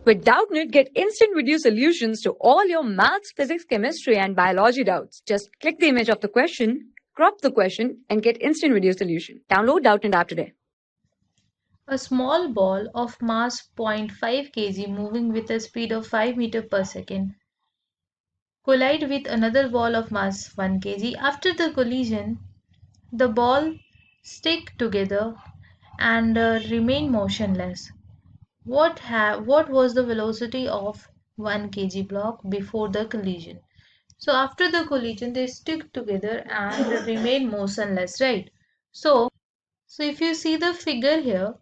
With Doubtnut, get instant video solutions to all your maths, physics, chemistry, and biology doubts. Just click the image of the question, crop the question, and get instant video solution. Download Doubtnut app today. A small ball of mass 0.5 kg moving with a speed of 5 meters per second collide with another ball of mass 1 kg. After the collision, the ball stick together and remain motionless. What was the velocity of 1 kg block before the collision? So after the collision, they stick together and remain motionless, right? So if you see the figure here,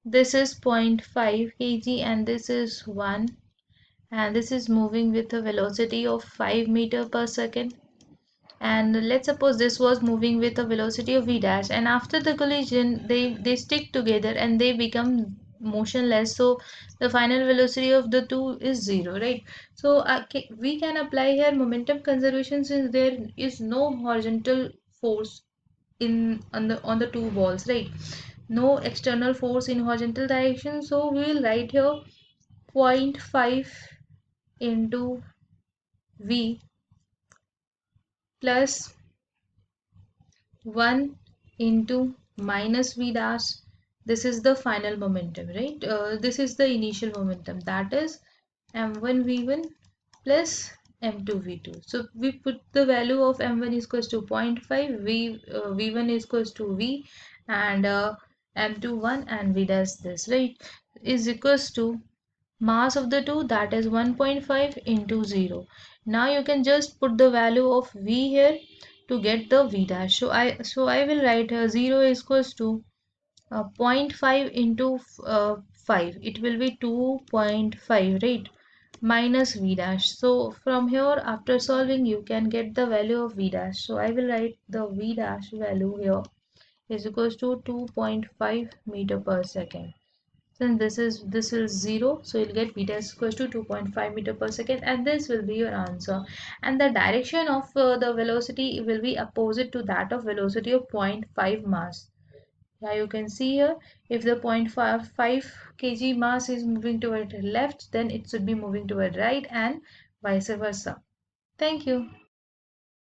this is 0.5 kg and this is 1, and this is moving with a velocity of 5 meter per second. And let's suppose this was moving with a velocity of v dash, and after the collision they stick together and they become motionless, so the final velocity of the two is 0, right? So we can apply here momentum conservation, since there is no horizontal force on the two balls, right? No external force in horizontal direction, so we will write here 0.5 into v plus 1 into minus v dash. This is the final momentum, right? This is the initial momentum, that is m1 v1 plus m2 v2. So we put the value of m1 is equals to 0.5, v1 is equals to v, and m2 1, and v dash this, right, is equals to mass of the two, that is 1.5 into 0. Now you can just put the value of v here to get the v dash. So I will write 0 is equals to 0.5 into 5. It will be 2.5, right, minus v dash. So from here, after solving, you can get the value of v dash. So I will write the v dash value here is equals to 2.5 meter per second. Since this is 0, so you'll get v dash equals to 2.5 meter per second, and this will be your answer. And the direction of the velocity will be opposite to that of velocity of 0.5 mass. Yeah, you can see here, if the 0.5 kg mass is moving toward left, then it should be moving toward right, and vice versa. Thank you.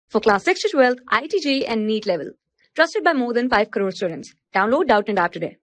For class 6 to 12, IIT JEE and NEET level. Trusted by more than 5 crore students. Download Doubtnut app today.